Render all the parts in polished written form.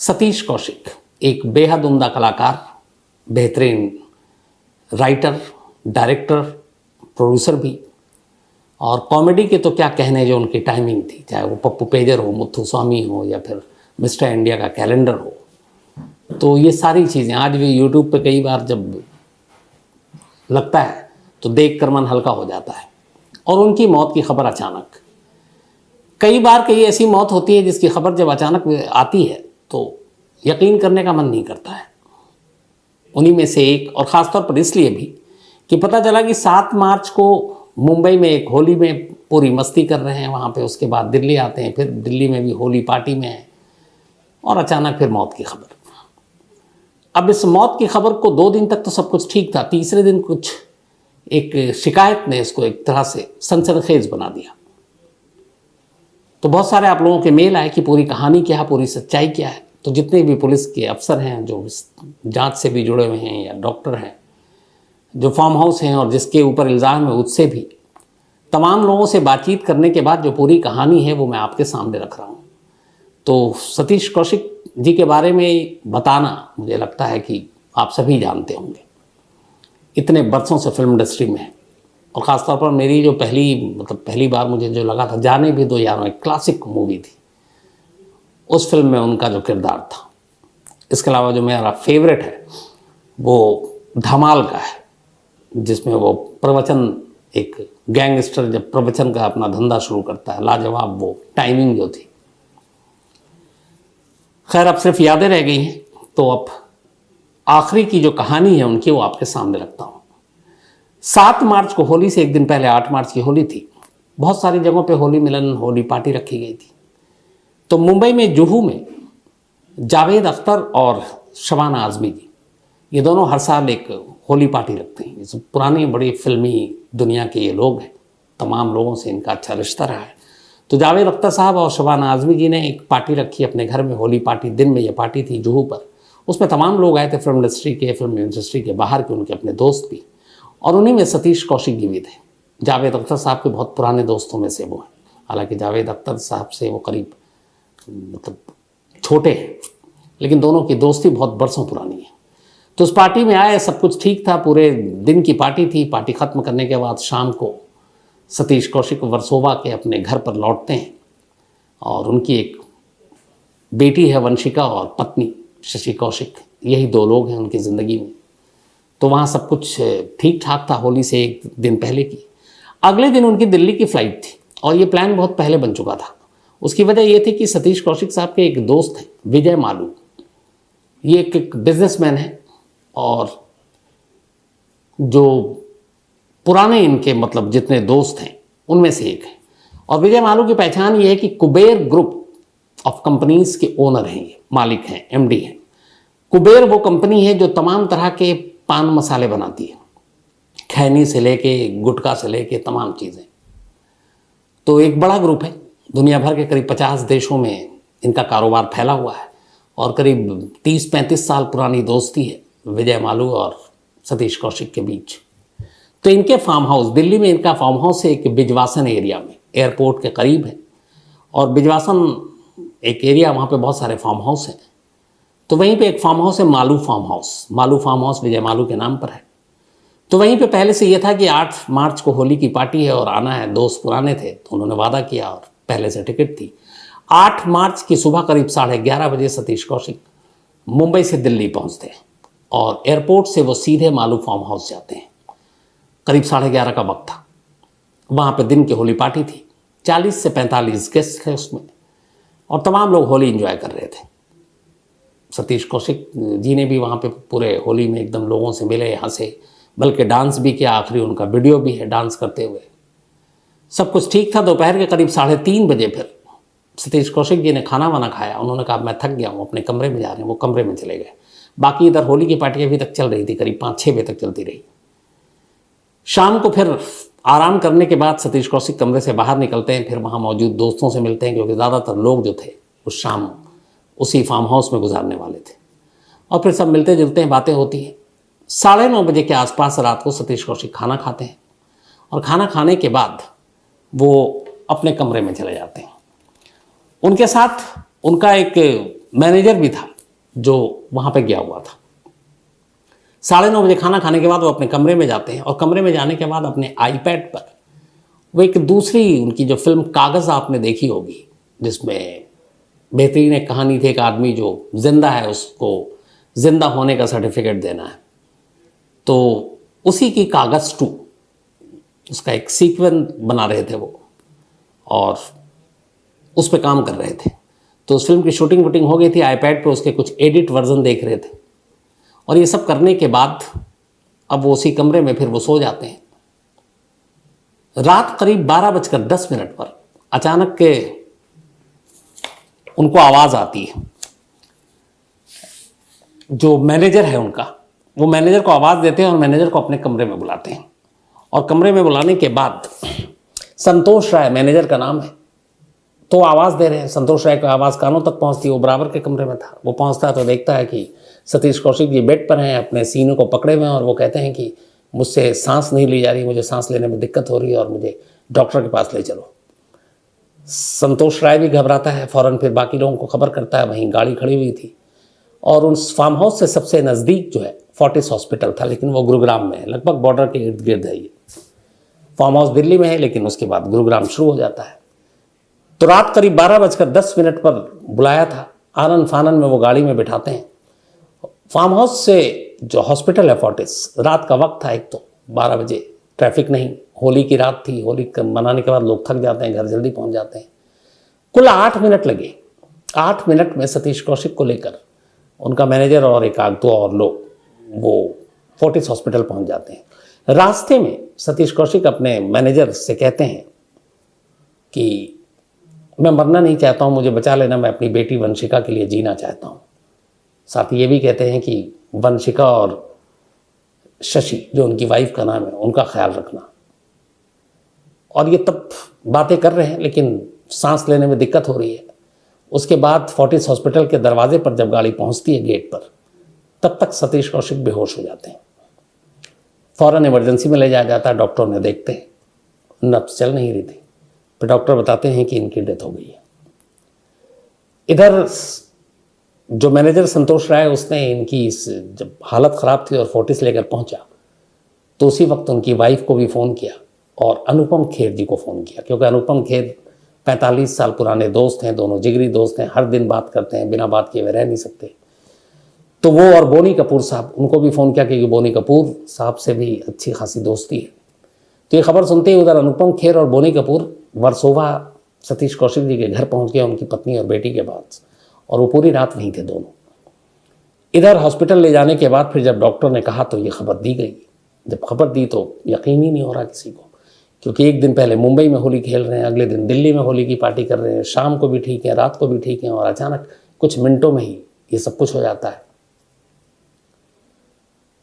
सतीश कौशिक एक बेहद उम्दा कलाकार, बेहतरीन राइटर, डायरेक्टर, प्रोड्यूसर भी, और कॉमेडी के तो क्या कहने जो उनकी टाइमिंग थी, चाहे वो पप्पू पेजर हो, मुत्थु स्वामी हो, या फिर मिस्टर इंडिया का कैलेंडर हो। तो ये सारी चीज़ें आज भी यूट्यूब पे कई बार जब लगता है तो देख कर मन हल्का हो जाता है। और उनकी मौत की खबर अचानक, कई बार कई ऐसी मौत होती है जिसकी खबर जब अचानक आती है तो यकीन करने का मन नहीं करता है। उन्हीं में से एक, और ख़ासतौर पर इसलिए भी कि पता चला कि 7 मार्च को मुंबई में एक होली में पूरी मस्ती कर रहे हैं वहाँ पे, उसके बाद दिल्ली आते हैं, फिर दिल्ली में भी होली पार्टी में हैं, और अचानक फिर मौत की खबर। अब इस मौत की खबर को 2 दिन तक तो सब कुछ ठीक था, तीसरे दिन कुछ एक शिकायत ने इसको एक तरह से सनसनीखेज बना दिया। तो बहुत सारे आप लोगों के मेल आए कि पूरी कहानी क्या है, पूरी सच्चाई क्या है। तो जितने भी पुलिस के अफसर हैं जो जांच से भी जुड़े हुए हैं, या डॉक्टर हैं जो फार्म हाउस हैं और जिसके ऊपर इल्ज़ाम है, उससे भी तमाम लोगों से बातचीत करने के बाद जो पूरी कहानी है वो मैं आपके सामने रख रहा हूँ। तो सतीश कौशिक जी के बारे में बताना, मुझे लगता है कि आप सभी जानते होंगे, इतने बरसों से फिल्म इंडस्ट्री में है। और ख़ासतौर पर मेरी जो पहली बार मुझे जो लगा था, जाने भी दो यारों, एक क्लासिक मूवी थी, उस फिल्म में उनका जो किरदार था। इसके अलावा जो मेरा फेवरेट है वो धमाल का है, जिसमें वो प्रवचन, एक गैंगस्टर जब प्रवचन का अपना धंधा शुरू करता है, लाजवाब वो टाइमिंग जो थी। खैर अब सिर्फ यादें रह गई हैं, तो अब आखिरी की जो कहानी है उनकी वो आपके सामने रखता हूँ। 7 मार्च को, होली से एक दिन पहले 8 मार्च की होली थी। बहुत सारी जगहों पे होली मिलन, होली पार्टी रखी गई थी। तो मुंबई में जुहू में जावेद अख्तर और शबाना आज़मी जी, ये दोनों हर साल एक होली पार्टी रखते हैं। ये पुरानी बड़ी फिल्मी दुनिया के ये लोग हैं, तमाम लोगों से इनका अच्छा रिश्ता रहा है। तो जावेद अख्तर साहब और शबाना आज़मी जी ने एक पार्टी रखी अपने घर में, होली पार्टी। दिन में ये पार्टी थी जुहू पर। उसमें तमाम लोग आए थे, फिल्म इंडस्ट्री के बाहर के, उनके अपने दोस्त भी, और उन्हीं में सतीश कौशिक जी भी थे। जावेद अख्तर साहब के बहुत पुराने दोस्तों में से वो हैं। हालांकि जावेद अख्तर साहब से वो करीब छोटे हैं, लेकिन दोनों की दोस्ती बहुत बरसों पुरानी है। तो उस पार्टी में आए, सब कुछ ठीक था, पूरे दिन की पार्टी थी। पार्टी ख़त्म करने के बाद शाम को सतीश कौशिक वर्सोवा के अपने घर पर लौटते हैं, और उनकी एक बेटी है वंशिका, और पत्नी शशि कौशिक, यही 2 लोग हैं उनकी ज़िंदगी में। तो वहाँ सब कुछ ठीक ठाक था, होली से एक दिन पहले की। अगले दिन उनकी दिल्ली की फ़्लाइट थी, और ये प्लान बहुत पहले बन चुका था। उसकी वजह ये थी कि सतीश कौशिक साहब के एक दोस्त हैं, विजय मालू। ये एक बिजनेसमैन है, और जो पुराने इनके जितने दोस्त हैं उनमें से एक है। और विजय मालू की पहचान ये है कि कुबेर ग्रुप ऑफ कंपनीज़ के ओनर हैं, ये मालिक हैं, एमडी हैं। कुबेर वो कंपनी है जो तमाम तरह के पान मसाले बनाती है, खैनी से लेके गुटखा से लेके तमाम चीज़ें। तो एक बड़ा ग्रुप है, दुनिया भर के करीब 50 देशों में इनका कारोबार फैला हुआ है, और करीब 30-35 साल पुरानी दोस्ती है विजय मालू और सतीश कौशिक के बीच। तो इनके फार्म हाउस, दिल्ली में इनका फार्म हाउस है, एक बिजवासन एरिया में, एयरपोर्ट के करीब है। और बिजवासन एक एरिया, वहाँ पे बहुत सारे फार्म हाउस हैं। तो वहीं पे एक फार्म हाउस है, Malu farm house. Malu farm house Vijay Malu के नाम पर है। तो वहीं पे पहले से ये था कि 8 मार्च को होली की पार्टी है और आना है। दोस्त पुराने थे तो उन्होंने वादा किया, और पहले से टिकट थी। 8 मार्च की सुबह करीब 11:30 बजे सतीश कौशिक मुंबई से दिल्ली पहुँचते हैं, और एयरपोर्ट से वो सीधे मालू फार्म हाउस जाते हैं। करीब 11:30 का वक्त था। वहाँ पर दिन की होली पार्टी थी, 40 से 45 गेस्ट थे उसमें, और तमाम लोग होली एंजॉय कर रहे थे। सतीश कौशिक जी ने भी वहाँ पे पूरे होली में एकदम लोगों से मिले, हंसे, बल्कि डांस भी किया। आखिरी उनका वीडियो भी है डांस करते हुए। सब कुछ ठीक था। दोपहर के करीब 3:30 बजे फिर सतीश कौशिक जी ने खाना वाना खाया। उन्होंने कहा मैं थक गया हूँ, अपने कमरे में जा रहे हैं। वो कमरे में चले गए। बाकी इधर होली की पार्टी अभी तक चल रही थी, करीब 5-6 बजे तक चलती रही। शाम को फिर आराम करने के बाद सतीश कौशिक कमरे से बाहर निकलते हैं, फिर वहाँ मौजूद दोस्तों से मिलते हैं, क्योंकि ज़्यादातर लोग जो थे उस शाम उसी फार्म हाउस में गुजारने वाले थे। और फिर सब मिलते जुलते हैं, बातें होती हैं। 9:30 बजे के आसपास रात को सतीश कौशिक खाना खाते हैं, और खाना खाने के बाद वो अपने कमरे में चले जाते हैं। उनके साथ उनका एक मैनेजर भी था, जो वहाँ पे गया हुआ था। 9:30 बजे खाना खाने के बाद वो अपने कमरे में जाते हैं और कमरे में जाने के बाद अपने आईपैड पर वो एक दूसरी उनकी जो फिल्म कागज़ आपने देखी होगी, जिसमें बेहतरीन एक कहानी थी, एक आदमी जो जिंदा है उसको जिंदा होने का सर्टिफिकेट देना है, तो उसी की कागज़ 2 उसका एक सीक्वेंस बना रहे थे वो और उस पर काम कर रहे थे। तो उस फिल्म की शूटिंग वूटिंग हो गई थी, आईपैड पे उसके कुछ एडिट वर्जन देख रहे थे और ये सब करने के बाद अब वो उसी कमरे में फिर वो सो जाते हैं। रात करीब 12:10 पर अचानक के उनको आवाज़ आती है। जो मैनेजर है उनका, वो मैनेजर को आवाज़ देते हैं और मैनेजर को अपने कमरे में बुलाते हैं और कमरे में बुलाने के बाद संतोष राय मैनेजर का नाम है, तो आवाज़ दे रहे हैं। संतोष राय की आवाज़ कानों तक पहुंचती है, वो बराबर के कमरे में था। वो पहुंचता है तो देखता है कि सतीश कौशिक जी बेड पर हैं, अपने सीने को पकड़े हुए हैं और वो कहते हैं कि मुझसे सांस नहीं ली जा रही, मुझे सांस लेने में दिक्कत हो रही है और मुझे डॉक्टर के पास ले चलो। संतोष राय भी घबराता है, फ़ौरन फिर बाकी लोगों को खबर करता है। वहीं गाड़ी खड़ी हुई थी और उस फार्म हाउस से सबसे नज़दीक जो है फोर्टिस हॉस्पिटल था, लेकिन वो गुरुग्राम में है, लगभग बॉर्डर के इर्द गिर्द है। ये फार्म हाउस दिल्ली में है, लेकिन उसके बाद गुरुग्राम शुरू हो जाता है। तो रात करीब 12:10 पर बुलाया था, आनन फानन में वो गाड़ी में बिठाते हैं। फार्म हाउस से जो हॉस्पिटल है फोर्टिस, रात का वक्त था, एक तो 12 बजे, ट्रैफिक नहीं, होली की रात थी, होली मनाने के बाद लोग थक जाते हैं, घर जल्दी पहुंच जाते हैं। कुल 8 मिनट लगे। 8 मिनट में सतीश कौशिक को लेकर उनका मैनेजर और एक आध दो और लोग वो फोर्टिस हॉस्पिटल पहुंच जाते हैं। रास्ते में सतीश कौशिक अपने मैनेजर से कहते हैं कि मैं मरना नहीं चाहता हूँ, मुझे बचा लेना, मैं अपनी बेटी वंशिका के लिए जीना चाहता हूँ। साथ ही ये भी कहते हैं कि वंशिका और शशि, जो उनकी वाइफ का नाम है, उनका ख्याल रखना। और ये तब बातें कर रहे हैं, लेकिन सांस लेने में दिक्कत हो रही है। उसके बाद फोर्टिस हॉस्पिटल के दरवाजे पर जब गाड़ी पहुंचती है गेट पर, तब तक सतीश कौशिक बेहोश हो जाते हैं। फ़ौरन इमरजेंसी में ले जाया जाता है। डॉक्टर ने देखते हैं, नब्ज़ चल नहीं रही थी। फिर डॉक्टर बताते हैं कि इनकी डेथ हो गई है। इधर जो मैनेजर संतोष राय, उसने इनकी जब हालत ख़राब थी और फोर्टिस लेकर पहुंचा, तो उसी वक्त उनकी वाइफ को भी फ़ोन किया और अनुपम खेर जी को फ़ोन किया, क्योंकि अनुपम खेर 45 साल पुराने दोस्त हैं, दोनों जिगरी दोस्त हैं, हर दिन बात करते हैं, बिना बात किए वे रह नहीं सकते। तो वो और बोनी कपूर साहब, उनको भी फ़ोन किया, क्योंकि बोनी कपूर साहब से भी अच्छी खासी दोस्ती है। तो ये खबर सुनते ही उधर अनुपम खेर और बोनी कपूर वर्सोवा सतीश कौशिक जी के घर पहुंच गए, उनकी पत्नी और बेटी के पास, और वो पूरी रात वहीं थे दोनों। इधर हॉस्पिटल ले जाने के बाद फिर जब डॉक्टर ने कहा तो ये खबर दी गई। जब खबर दी तो यकीन ही नहीं हो रहा किसी को, क्योंकि एक दिन पहले मुंबई में होली खेल रहे हैं, अगले दिन दिल्ली में होली की पार्टी कर रहे हैं, शाम को भी ठीक है, रात को भी ठीक है, और अचानक कुछ मिनटों में ही ये सब कुछ हो जाता है।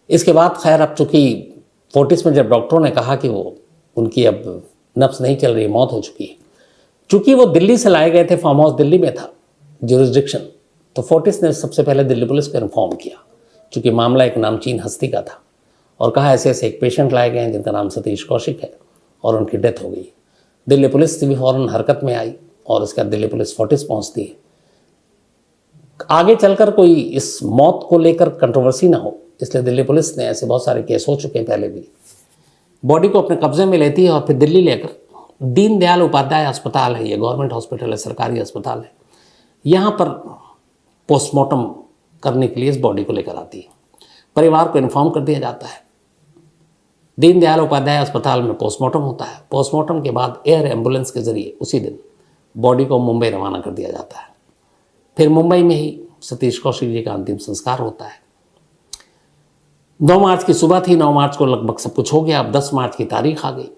इसके बाद खैर अब चूँकि फोर्टिस में जब डॉक्टरों ने कहा कि वो उनकी अब नब्ज़ नहीं चल रही, मौत हो चुकी है, चूँकि वो दिल्ली से लाए गए थे, फार्म हाउस दिल्ली में था जुरिस्डिक्शन, तो फोर्टिस ने सबसे पहले दिल्ली पुलिस को इन्फॉर्म किया, चूँकि मामला एक नामचीन हस्ती का था, और कहा ऐसे ऐसे एक पेशेंट लाए गए हैं जिनका नाम सतीश कौशिक है और उनकी डेथ हो गई। दिल्ली पुलिस भी फ़ौरन हरकत में आई और उसके बाद दिल्ली पुलिस फोर्टिस पहुंचती है। आगे चलकर कोई इस मौत को लेकर कंट्रोवर्सी ना हो, इसलिए दिल्ली पुलिस ने, ऐसे बहुत सारे केस हो चुके हैं पहले भी, बॉडी को अपने कब्जे में लेती है और फिर दिल्ली लेकर दीनदयाल उपाध्याय अस्पताल है, ये गवर्नमेंट हॉस्पिटल है, सरकारी अस्पताल है, यहाँ पर पोस्टमार्टम करने के लिए इस बॉडी को लेकर आती है। परिवार को इन्फॉर्म कर दिया जाता है। दीनदयाल उपाध्याय अस्पताल में पोस्टमार्टम होता है। पोस्टमार्टम के बाद एयर एम्बुलेंस के ज़रिए उसी दिन बॉडी को मुंबई रवाना कर दिया जाता है। फिर मुंबई में ही सतीश कौशिक जी का अंतिम संस्कार होता है। 9 मार्च की सुबह थी, 9 मार्च को लगभग सब कुछ हो गया। अब 10 मार्च की तारीख आ गई।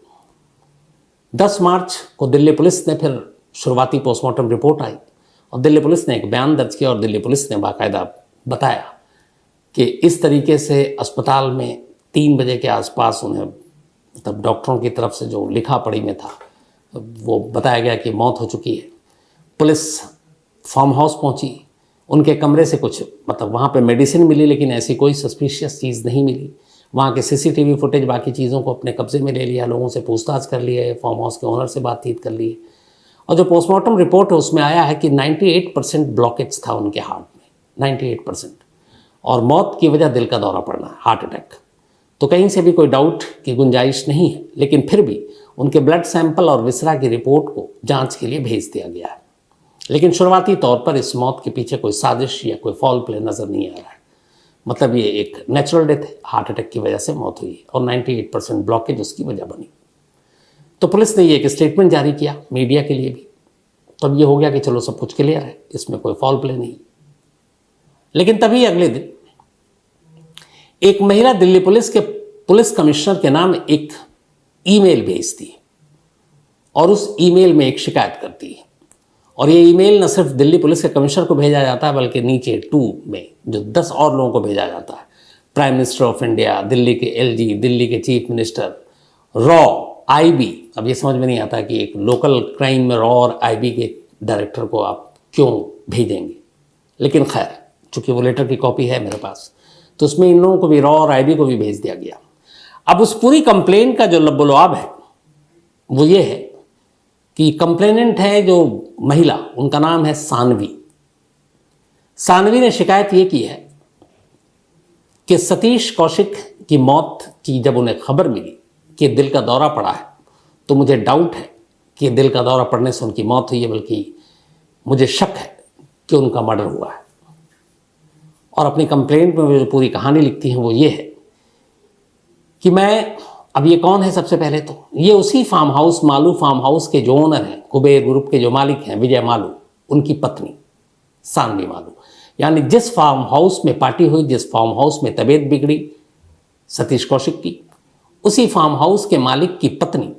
10 मार्च को दिल्ली पुलिस ने फिर शुरुआती पोस्टमार्टम रिपोर्ट आई और दिल्ली पुलिस ने एक बयान दर्ज किया और दिल्ली पुलिस ने बाकायदा बताया कि इस तरीके से अस्पताल में 3 बजे के आसपास उन्हें, तब डॉक्टरों की तरफ से जो लिखा पढ़ी में था, वो बताया गया कि मौत हो चुकी है। पुलिस फार्म हाउस पहुंची, उनके कमरे से कुछ, मतलब वहाँ पे मेडिसिन मिली, लेकिन ऐसी कोई सस्पिशियस चीज़ नहीं मिली। वहाँ के सीसीटीवी फुटेज, बाकी चीज़ों को अपने कब्जे में ले लिया, लोगों से पूछताछ कर लिया, फार्म हाउस के ओनर से बातचीत कर ली, और जो पोस्टमार्टम रिपोर्ट है उसमें आया है कि 98% ब्लॉकेज था उनके हार्ट में। 98%। और मौत की वजह दिल का दौरा पड़ना है, हार्ट अटैक। तो कहीं से भी कोई डाउट की गुंजाइश नहीं है, लेकिन फिर भी उनके ब्लड सैंपल और विसरा की रिपोर्ट को जांच के लिए भेज दिया गया है। लेकिन शुरुआती तौर पर इस मौत के पीछे कोई साजिश या कोई फॉल प्ले नज़र नहीं आ रहा है। मतलब ये एक नेचुरल डेथ है, हार्ट अटैक की वजह से मौत हुई और 98% ब्लॉकेज उसकी वजह बनी। तो पुलिस ने ये एक स्टेटमेंट जारी किया मीडिया के लिए भी, तब ये हो गया कि चलो सब कुछ क्लियर है, इसमें कोई फॉल प्ले नहीं। लेकिन तभी अगले दिन एक महिला दिल्ली पुलिस के पुलिस कमिश्नर के नाम एक ईमेल भेजती और उस ईमेल में एक शिकायत करती है। और ये ईमेल न सिर्फ दिल्ली पुलिस के कमिश्नर को भेजा जाता है, बल्कि नीचे 2 में जो 10 और लोगों को भेजा जाता है। Prime minister of India, Delhi के एलजी, दिल्ली के चीफ मिनिस्टर, रॉ, आईबी। अब ये समझ में नहीं आता कि एक लोकल क्राइम में रॉ और आईबी के डायरेक्टर को आप क्यों भेजेंगे, लेकिन खैर चूंकि वो लेटर की कॉपी है मेरे पास, तो उसमें इन लोगों को भी, रॉ और आईबी को भी भेज दिया गया। अब उस पूरी कंप्लेन का जो लबोलुआब है वो ये है कि कंप्लेनेंट है जो महिला, उनका नाम है सानवी। सानवी ने शिकायत ये की है कि सतीश कौशिक की मौत की जब उन्हें खबर मिली कि दिल का दौरा पड़ा है, तो मुझे डाउट है कि दिल का दौरा पड़ने से उनकी मौत हुई है, बल्कि मुझे शक है कि उनका मर्डर हुआ है। और अपनी कंप्लेंट में जो पूरी कहानी लिखती हैं वो ये है कि मैं, अब ये कौन है, सबसे पहले तो ये उसी farm house, Malu farm house के जो ओनर हैं, कुबेर ग्रुप के जो मालिक हैं, विजय मालू, उनकी पत्नी सानवी मालू। यानी जिस फार्म हाउस में पार्टी हुई, जिस फार्म हाउस में तबीयत बिगड़ी सतीश कौशिक की, उसी फार्म हाउस के मालिक की पत्नी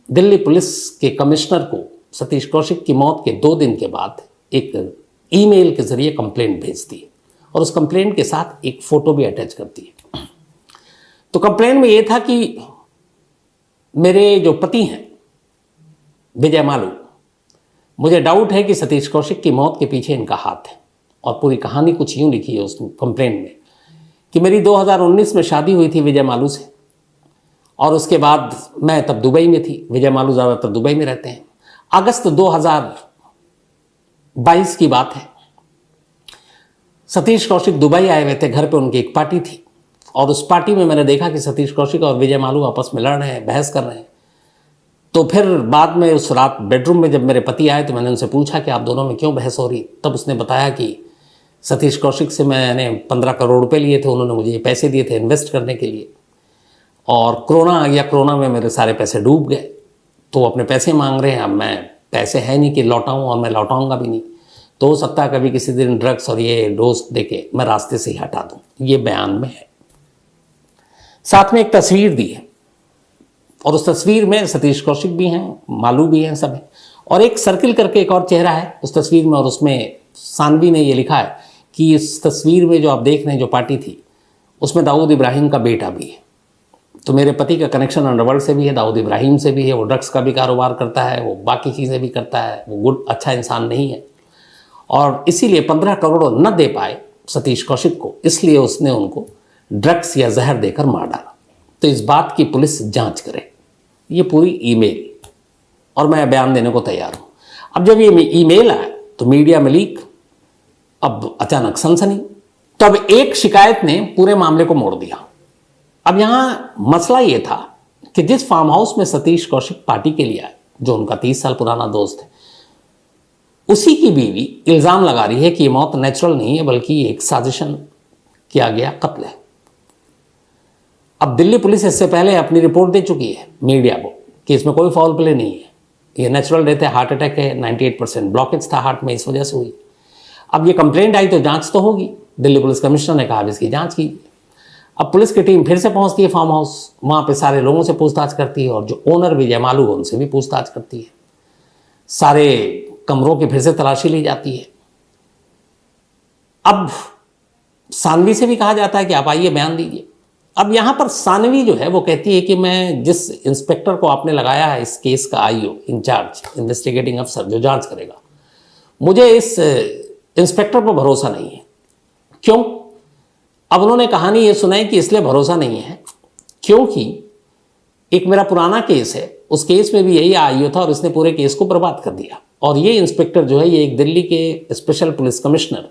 दिल्ली पुलिस के कमिश्नर को सतीश कौशिक की मौत के 2 दिन के बाद एक ईमेल के जरिए कंप्लेंट भेजती है और उस कंप्लेंट के साथ एक फोटो भी अटैच करती है। तो कंप्लेंट में ये था कि मेरे जो पति हैं विजय मालू, मुझे डाउट है कि सतीश कौशिक की मौत के पीछे इनका हाथ है। और पूरी कहानी कुछ यूं लिखी है उस कंप्लेंट में कि मेरी 2019 में शादी हुई थी विजय मालू से, और उसके बाद मैं तब दुबई में थी, विजय मालू ज़्यादातर दुबई में रहते हैं। अगस्त 2022 की बात है, सतीश कौशिक दुबई आए हुए थे, घर पे उनकी एक पार्टी थी और उस पार्टी में मैंने देखा कि सतीश कौशिक और विजय मालू आपस में लड़ रहे हैं, बहस कर रहे हैं। तो फिर बाद में उस रात बेडरूम में जब मेरे पति आए तो मैंने उनसे पूछा कि आप दोनों में क्यों बहस हो रही। तब उसने बताया कि सतीश कौशिक से मैंने 15 करोड़ रुपए लिए थे, उन्होंने मुझे ये पैसे दिए थे इन्वेस्ट करने के लिए, और कोरोना आ गया, कोरोना में मेरे सारे पैसे डूब गए, तो अपने पैसे मांग रहे हैं। अब मैं पैसे है नहीं कि लौटाऊँ, और मैं लौटाऊँगा भी नहीं, तो हो सकता है कभी किसी दिन ड्रग्स और ये डोज देके मैं रास्ते से ही हटा दूँ। ये बयान में है। साथ में एक तस्वीर दी है और उस तस्वीर में सतीश कौशिक भी हैं, मालू भी हैं, सब हैं, और एक सर्किल करके एक और चेहरा है उस तस्वीर में, और उसमें सानवी ने ये लिखा है कि इस तस्वीर में जो आप देख रहे हैं जो पार्टी थी, उसमें दाऊद इब्राहिम का बेटा भी है। तो मेरे पति का कनेक्शन अंडरवर्ल्ड से भी है, दाऊद इब्राहिम से भी है, वो ड्रग्स का भी कारोबार करता है, वो बाकी चीज़ें भी करता है, वो अच्छा इंसान नहीं है, और इसीलिए 15 करोड़ न दे पाए सतीश कौशिक को, इसलिए उसने उनको ड्रग्स या जहर देकर मार डाला। तो इस बात की पुलिस जांच करे। ये पूरी ईमेल, और मैं बयान देने को तैयार हूँ। अब जब ये ईमेल आया तो मीडिया में लीक, अब अचानक सनसनी। तो अब एक शिकायत ने पूरे मामले को मोड़ दिया। अब यहाँ मसला ये था कि जिस फार्म हाउस में सतीश कौशिक पार्टी के लिए आए, जो उनका 30 साल पुराना दोस्त है, उसी की बीवी इल्ज़ाम लगा रही है कि ये मौत नेचुरल नहीं है, बल्कि एक साजिशन किया गया कत्ल है। अब दिल्ली पुलिस इससे पहले अपनी रिपोर्ट दे चुकी है मीडिया को कि इसमें कोई फाउल प्ले नहीं है, ये नेचुरल डेथ है, हार्ट अटैक है, 98% ब्लॉकेज था हार्ट में, इस वजह से हुई। अब ये कंप्लेंट आई तो जांच तो होगी। दिल्ली पुलिस कमिश्नर ने कहा इसकी जांच कीजिए। अब पुलिस की टीम फिर से पहुंचती है फार्म हाउस, वहाँ पे सारे लोगों से पूछताछ करती है, और जो ओनर विजय मालू है उनसे भी पूछताछ करती है। सारे कमरों की फिर से तलाशी ली जाती है। अब सानवी से भी कहा जाता है कि आप आइए बयान दीजिए। अब यहाँ पर सानवी जो है वो कहती है कि मैं जिस इंस्पेक्टर को आपने लगाया है इस केस का आईओ, इंचार्ज इन्वेस्टिगेटिंग अफसर जो जांच करेगा, मुझे इस इंस्पेक्टर पर भरोसा नहीं है। क्यों? अब उन्होंने कहानी ये सुनाई कि इसलिए भरोसा नहीं है क्योंकि एक मेरा पुराना केस है, उस केस में भी यही आईओ था और इसने पूरे केस को बर्बाद कर दिया। और ये इंस्पेक्टर जो है, ये एक दिल्ली के स्पेशल पुलिस कमिश्नर,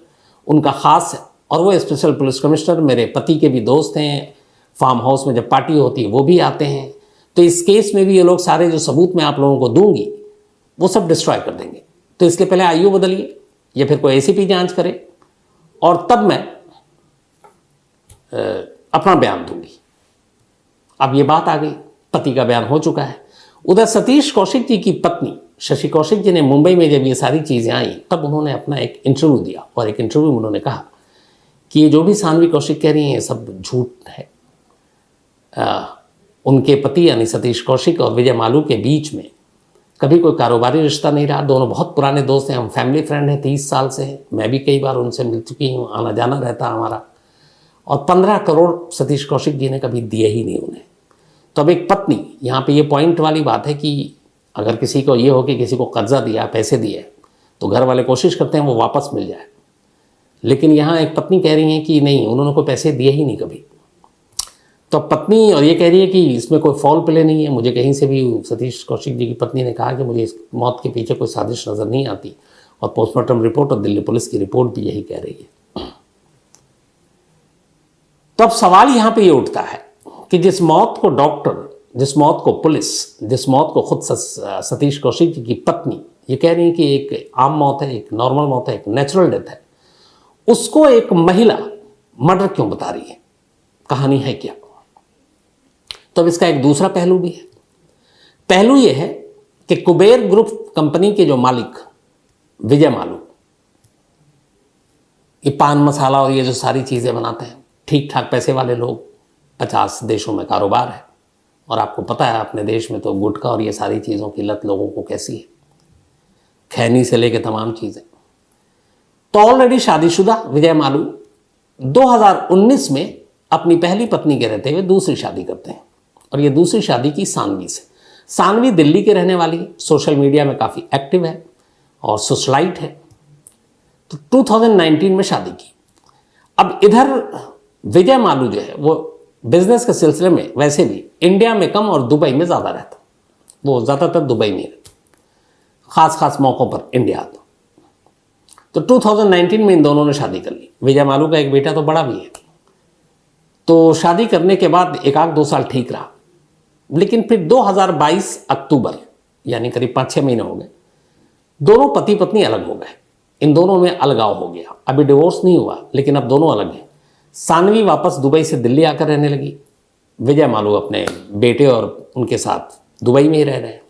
उनका ख़ास है, और वो स्पेशल पुलिस कमिश्नर मेरे पति के भी दोस्त हैं। फार्म हाउस में जब पार्टी होती है वो भी आते हैं। तो इस केस में भी ये लोग सारे जो सबूत मैं आप लोगों को दूंगी वो सब डिस्ट्रॉय कर देंगे। तो इसलिए पहले आईओ बदलिए या फिर कोई एसीपी जांच करे और तब मैं अपना बयान दूंगी। अब ये बात आ गई, पति का बयान हो चुका है। उधर सतीश कौशिक जी की पत्नी शशि कौशिक जी ने मुंबई में जब ये सारी चीज़ें आई तब उन्होंने अपना एक इंटरव्यू दिया, और एक इंटरव्यू में उन्होंने कहा कि ये जो भी सानवी कौशिक कह रही हैं सब झूठ है। उनके पति यानी सतीश कौशिक और विजय मालू के बीच में कभी कोई कारोबारी रिश्ता नहीं रहा। दोनों बहुत पुराने दोस्त हैं, हम फैमिली फ्रेंड हैं, 30 साल से हैं। मैं भी कई बार उनसे मिल चुकी हूँ, आना जाना रहता हमारा। और 15 करोड़ सतीश कौशिक जी ने कभी दिए ही नहीं उन्हें। तो अब एक पत्नी, यहाँ पे ये पॉइंट वाली बात है कि अगर किसी को ये हो कि किसी को कर्जा दिया, पैसे दिए, तो घर वाले कोशिश करते हैं वो वापस मिल जाए। लेकिन यहाँ एक पत्नी कह रही है कि नहीं, उन्होंने कोई पैसे दिए ही नहीं कभी। तो पत्नी और ये कह रही है कि इसमें कोई फॉल प्ले नहीं है। मुझे कहीं से भी सतीश कौशिक जी की पत्नी ने कहा कि मुझे इस मौत के पीछे कोई साजिश नज़र नहीं आती, और पोस्टमार्टम रिपोर्ट और दिल्ली पुलिस की रिपोर्ट भी यही कह रही है। तो अब सवाल यहाँ पे ये उठता है कि जिस मौत को डॉक्टर, जिस मौत को पुलिस, जिस मौत को खुद सतीश कौशिक जी की पत्नी ये कह रही है कि एक आम मौत है, एक नॉर्मल मौत है, एक नेचुरल डेथ है, उसको एक महिला मर्डर क्यों बता रही है? कहानी है क्या? तो अब इसका एक दूसरा पहलू भी है। पहलू यह है कि कुबेर ग्रुप कंपनी के जो मालिक विजय मालू, ये पान मसाला और ये जो सारी चीज़ें बनाते हैं, ठीक ठाक पैसे वाले लोग, 50 देशों में कारोबार है। और आपको पता है अपने देश में तो गुटखा और ये सारी चीज़ों की लत लोगों को कैसी है, खैनी से लेके तमाम चीज़ें। तो ऑलरेडी शादीशुदा विजय मालू 2019 में अपनी पहली पत्नी के रहते हुए दूसरी शादी करते हैं, और ये दूसरी शादी की सानवी से। सानवी दिल्ली के रहने वाली, सोशल मीडिया में काफ़ी एक्टिव है और सोशलाइट है। तो 2019 में शादी की। अब इधर विजय मालू जो है वो बिजनेस के सिलसिले में वैसे भी इंडिया में कम और दुबई में ज़्यादा रहता। वो ज़्यादातर दुबई में रहता, ख़ास मौक़ों पर इंडिया आता। तो 2019 में इन दोनों ने शादी कर ली। विजय मालू का एक बेटा तो बड़ा भी है। तो शादी करने के बाद 1-2 साल ठीक रहा, लेकिन फिर 2022 अक्टूबर यानी करीब 5-6 महीने हो गए, दोनों पति पत्नी अलग हो गए। इन दोनों में अलगाव हो गया। अभी डिवोर्स नहीं हुआ, लेकिन अब दोनों अलग हैं। सानवी वापस दुबई से दिल्ली आकर रहने लगी, विजय मालू अपने बेटे और उनके साथ दुबई में ही रह रहे हैं।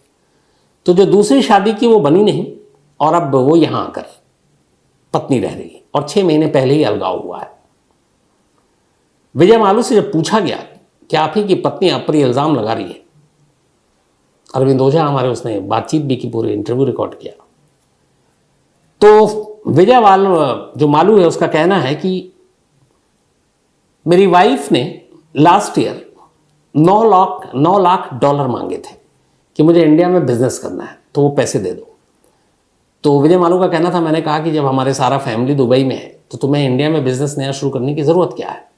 तो जो दूसरी शादी की वो बनी नहीं, और अब वो यहाँ आकर पत्नी रह रही है, और 6 महीने पहले ही अलगाव हुआ है। विजय मालू से जब पूछा गया कि आप ही की पत्नी आप पर इल्ज़ाम लगा रही है, अरविंद ओझा हमारे, उसने बातचीत भी की, पूरे इंटरव्यू रिकॉर्ड किया। तो विजय जो मालू है उसका कहना है कि मेरी वाइफ ने लास्ट ईयर $9 लाख मांगे थे कि मुझे इंडिया में बिजनेस करना है, तो वो पैसे दे दो। तो विजय मालू का कहना था, मैंने कहा कि जब हमारे सारा फैमिली दुबई में है तो तुम्हें इंडिया में बिजनेस नया शुरू करने की ज़रूरत क्या है,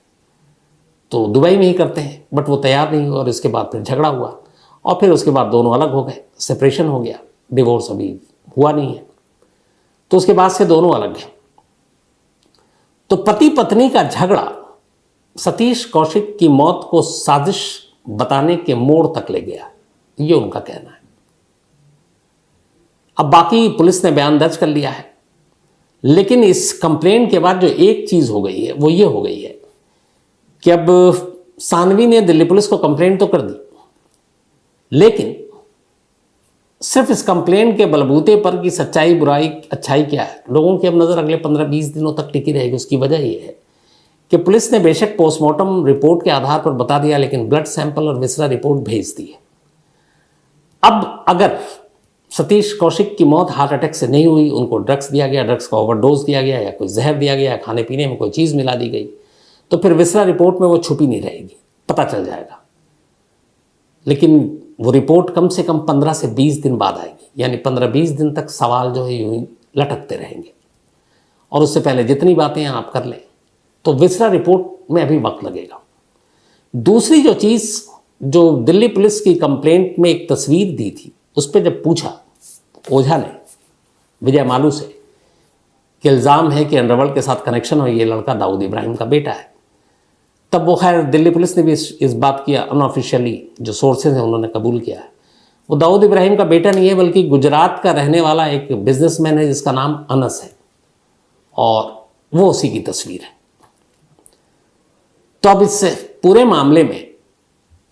तो दुबई में ही करते हैं। बट वो तैयार नहीं हुआ, और इसके बाद फिर झगड़ा हुआ, और फिर उसके बाद दोनों अलग हो गए, सेपरेशन हो गया, डिवोर्स अभी हुआ नहीं है। तो उसके बाद से दोनों अलग हैं। तो पति पत्नी का झगड़ा सतीश कौशिक की मौत को साजिश बताने के मोड़ तक ले गया, ये उनका कहना है। अब बाकी पुलिस ने बयान दर्ज कर लिया है, लेकिन इस कंप्लेंट के बाद जो एक चीज़ हो गई है वो ये हो गई है कि अब सानवी ने दिल्ली पुलिस को कंप्लेंट तो कर दी, लेकिन सिर्फ इस कंप्लेंट के बलबूते पर कि सच्चाई बुराई अच्छाई क्या है, लोगों की अब नज़र अगले 15-20 दिनों तक टिकी रहेगी। उसकी वजह ये है कि पुलिस ने बेशक पोस्टमार्टम रिपोर्ट के आधार पर बता दिया, लेकिन ब्लड सैंपल और विसरा रिपोर्ट भेज दी है। अब अगर सतीश कौशिक की मौत हार्ट अटैक से नहीं हुई, उनको ड्रग्स दिया गया, ड्रग्स का ओवरडोज दिया गया, या कोई जहर दिया गया, खाने पीने में कोई चीज़ मिला दी गई, तो फिर विसरा रिपोर्ट में वो छुपी नहीं रहेगी, पता चल जाएगा। लेकिन वो रिपोर्ट कम से कम 15 से 20 दिन बाद आएगी, यानी 15-20 दिन तक सवाल जो है यूं ही लटकते रहेंगे। और उससे पहले जितनी बातें आप कर लें तो विसरा रिपोर्ट में अभी वक्त लगेगा। दूसरी जो चीज़ जो दिल्ली पुलिस की कंप्लेंट में एक तस्वीर दी थी, उस पर जब पूछा ओझा ने विजय मालू से कि इल्ज़ाम है कि अंडरवर्ल्ड के साथ कनेक्शन हो, ये लड़का दाऊद इब्राहिम का बेटा है। तब वो खैर दिल्ली पुलिस ने भी इस बात की अनऑफिशियली जो सोर्सेज हैं उन्होंने कबूल किया है। वो दाऊद इब्राहिम का बेटा नहीं है, बल्कि गुजरात का रहने वाला एक बिजनेसमैन है जिसका नाम अनस है, और वो उसी की तस्वीर है। तो अब इस पूरे मामले में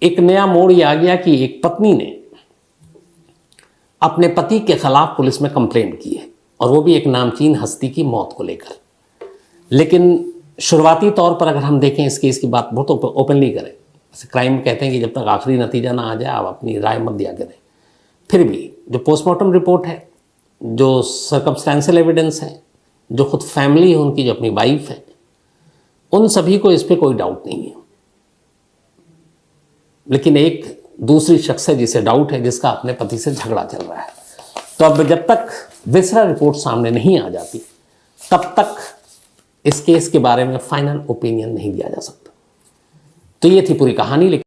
एक नया मोड़ ये आ गया कि एक पत्नी ने अपने पति के खिलाफ पुलिस में कंप्लेंट की है, और वो भी एक नामचीन हस्ती की मौत को लेकर। लेकिन शुरुआती तौर पर अगर हम देखें इस केस की बात बहुत ओपनली करें, जैसे क्राइम कहते हैं कि जब तक आखिरी नतीजा ना आ जाए आप अपनी राय मत दिया करें, फिर भी जो पोस्टमार्टम रिपोर्ट है, जो सर्कमस्टेंशियल एविडेंस है, जो खुद फैमिली है उनकी, जो अपनी वाइफ है, उन सभी को इस पर कोई डाउट नहीं है। लेकिन एक दूसरी शख्स है जिसे डाउट है, जिसका अपने पति से झगड़ा चल रहा है। तो अब जब तक विसरा रिपोर्ट सामने नहीं आ जाती तब तक इस केस के बारे में फाइनल ओपिनियन नहीं दिया जा सकता। तो ये थी पूरी कहानी।